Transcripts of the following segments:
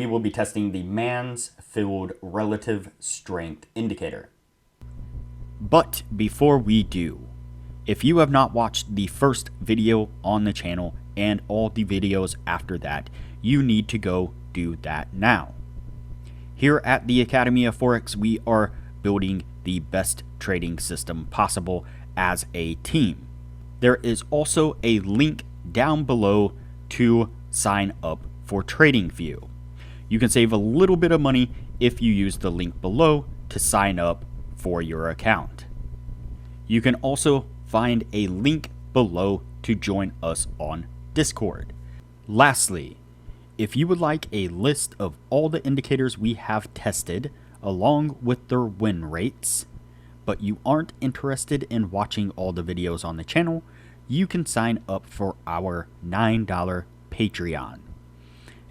we will be testing the Mansfield relative strength indicator. But before we do, if you have not watched the first video on the channel and all the videos after that, you need to go do that now. Here at the Academy of Forex, we are building the best trading system possible as a team. There is also a link down below to sign up for TradingView. You can save a little bit of money if you use the link below to sign up for your account. You can also find a link below to join us on Discord. Lastly, if you would like a list of all the indicators we have tested along with their win rates, but you aren't interested in watching all the videos on the channel, you can sign up for our $9 Patreon,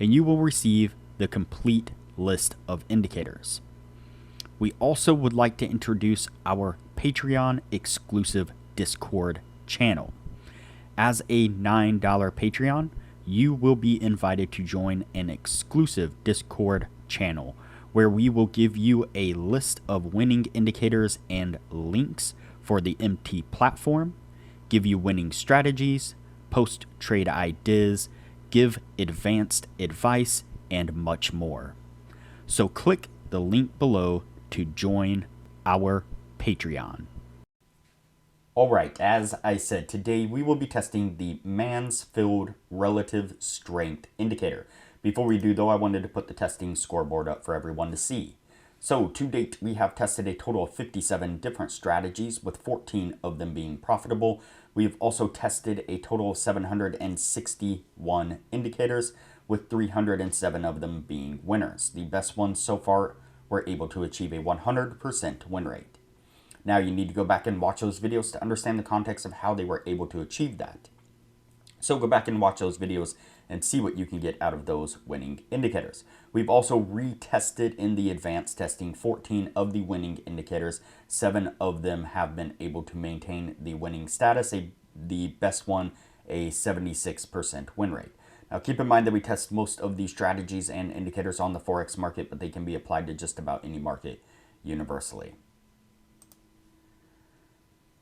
and you will receive the complete list of indicators. We also would like to introduce our Patreon exclusive Discord channel. As a $9 Patreon, you will be invited to join an exclusive Discord channel where we will give you a list of winning indicators and links for the MT platform, give you winning strategies, post trade ideas, give advanced advice, and much more. So click the link below to join our Patreon. Alright, as I said, today we will be testing the Mansfield relative strength indicator. Before we do though, I wanted to put the testing scoreboard up for everyone to see. So to date, we have tested a total of 57 different strategies, with 14 of them being profitable. We've also tested a total of 761 indicators, with 307 of them being winners. The best ones so far were able to achieve a 100% win rate. Now you need to go back and watch those videos to understand the context of how they were able to achieve that. So go back and watch those videos and see what you can get out of those winning indicators. We've also retested in the advanced testing 14 of the winning indicators. 7 of them have been able to maintain the winning status, the best one a 76% win rate. Now keep in mind that we test most of these strategies and indicators on the Forex market, but they can be applied to just about any market universally.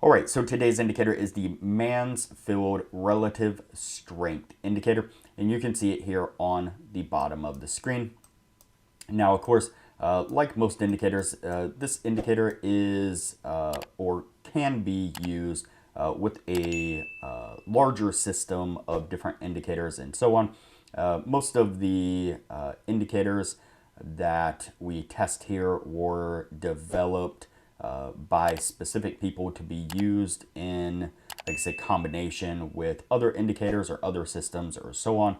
Alright, so today's indicator is the Mansfield relative strength indicator, and you can see it here on the bottom of the screen. Now, of course, like most indicators, this indicator is or can be used with a larger system of different indicators and so on. Most of the indicators that we test here were developed by specific people to be used in, like I say, combination with other indicators or other systems or so on.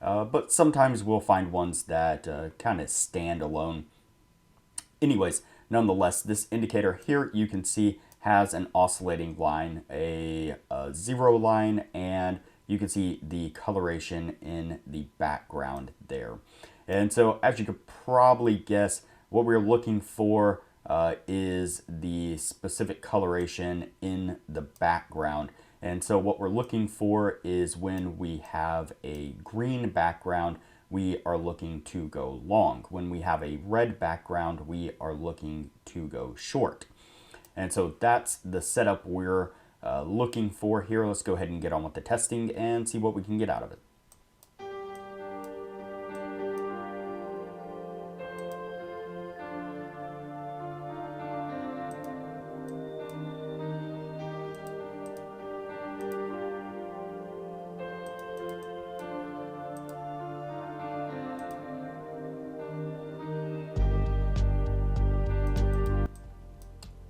But sometimes we'll find ones that kind of stand alone. Anyways, nonetheless, this indicator here you can see has an oscillating line, a zero line, and you can see the coloration in the background there. And so, as you could probably guess, what we're looking for is the specific coloration in the background. And so what we're looking for is when we have a green background, we are looking to go long. When we have a red background, we are looking to go short. And so that's the setup we're looking for here. Let's go ahead and get on with the testing and see what we can get out of it.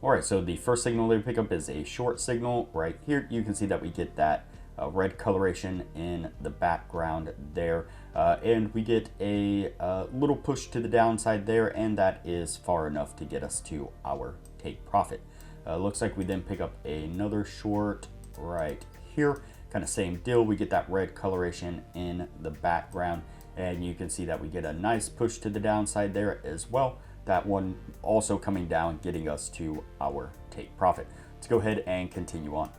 Alright, so the first signal that we pick up is a short signal right here. You can see that we get that red coloration in the background there. And we get a little push to the downside there, and that is far enough to get us to our take profit. Looks like we then pick up another short right here. Kind of same deal. We get that red coloration in the background, and you can see that we get a nice push to the downside there as well. That one also coming down, getting us to our take profit. Let's go ahead and continue on.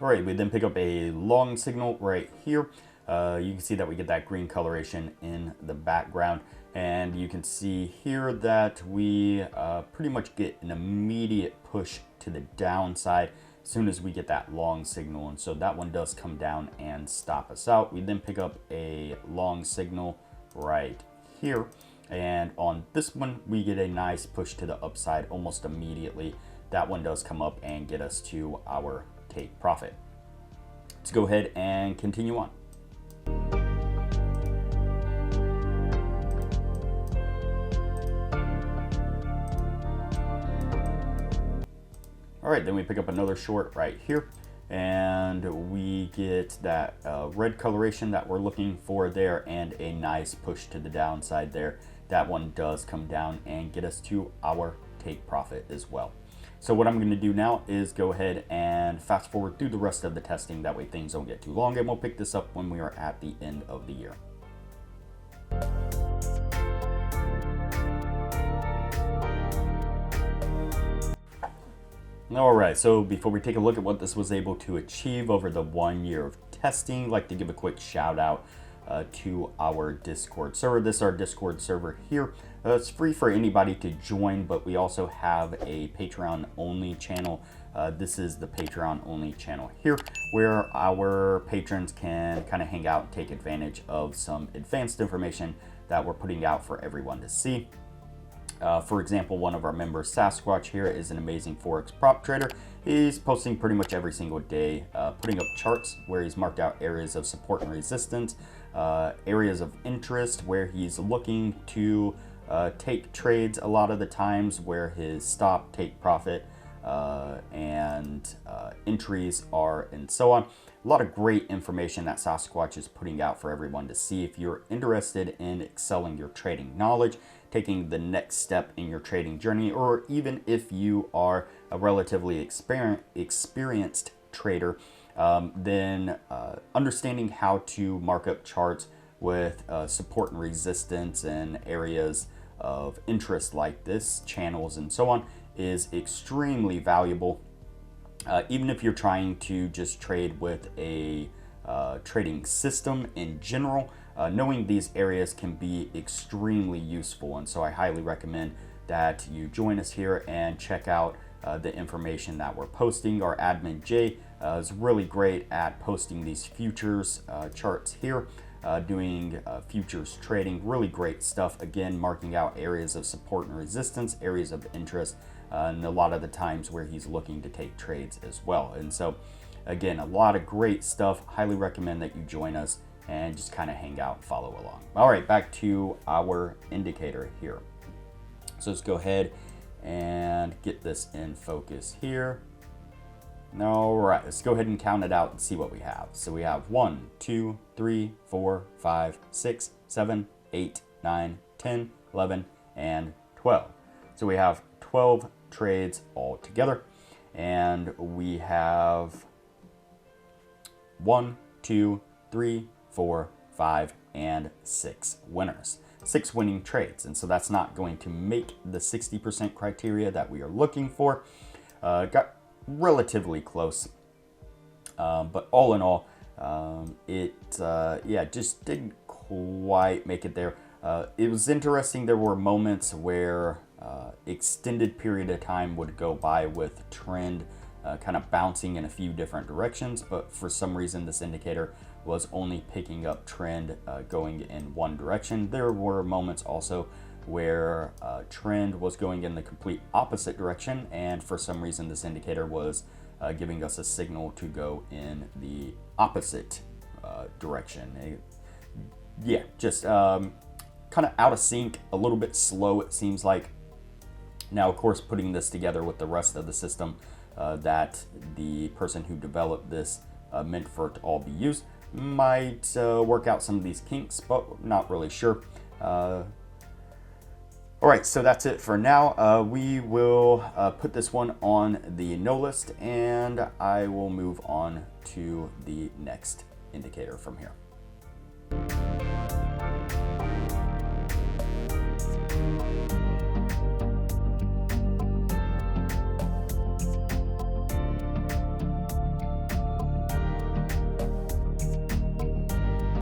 All right, we then pick up a long signal right here. You can see that we get that green coloration in the background, and you can see here that we pretty much get an immediate push to the downside as soon as we get that long signal, and so that one does come down and stop us out. We then pick up a long signal right here, and on this one we get a nice push to the upside almost immediately. That one does come up and get us to our take profit. Let's go ahead and continue on. All right, then we pick up another short right here, and we get that red coloration that we're looking for there, and a nice push to the downside there. That one does come down and get us to our take profit as well. So what I'm going to do now is go ahead and fast forward through the rest of the testing. That way things don't get too long, and we'll pick this up when we are at the end of the year. All right, so before we take a look at what this was able to achieve over the 1 year of testing, I'd like to give a quick shout out to our Discord server. This is our Discord server here. It's free for anybody to join, but we also have a Patreon only channel. This is the Patreon only channel here, where our patrons can kind of hang out and take advantage of some advanced information that we're putting out for everyone to see. For example, one of our members, Sasquatch here, is an amazing Forex prop trader. He's posting pretty much every single day, putting up charts where he's marked out areas of support and resistance, areas of interest where he's looking to take trades a lot of the times, where his stop, take profit, and entries are, and so on. A lot of great information that Sasquatch is putting out for everyone to see. If you're interested in excelling your trading knowledge, taking the next step in your trading journey, or even if you are a relatively experienced trader, then understanding how to mark up charts with support and resistance and areas of interest like this, channels and so on, is extremely valuable. Even if you're trying to just trade with a trading system in general, knowing these areas can be extremely useful. And so I highly recommend that you join us here and check out the information that we're posting. Our admin Jay is really great at posting these futures charts here, doing futures trading, really great stuff. Again, marking out areas of support and resistance, areas of interest, and a lot of the times where he's looking to take trades as well. And so again, a lot of great stuff. Highly recommend that you join us and just kind of hang out and follow along. All right, back to our indicator here. So let's go ahead and get this in focus here. All right, let's go ahead and count it out and see what we have. So we have 1, 2, 3, 4, 5, 6, 7, 8, 9, 10, 11, and 12. So we have 12 trades all together, and we have 1, 2, 3, 4, 5, and 6 winners. 6 winning trades, and so that's not going to make the 60% criteria that we are looking for. Got relatively close, but all in all, it just didn't quite make it there. It was interesting. There were moments where extended period of time would go by with trend kind of bouncing in a few different directions, but for some reason this indicator was only picking up trend going in one direction. There were moments also where trend was going in the complete opposite direction, and for some reason this indicator was giving us a signal to go in the opposite direction. Just kind of out of sync, a little bit slow it seems like. Now, of course, putting this together with the rest of the system that the person who developed this meant for it to all be used might work out some of these kinks, but not really sure. All right, so that's it for now. We will put this one on the no list, and I will move on to the next indicator from here.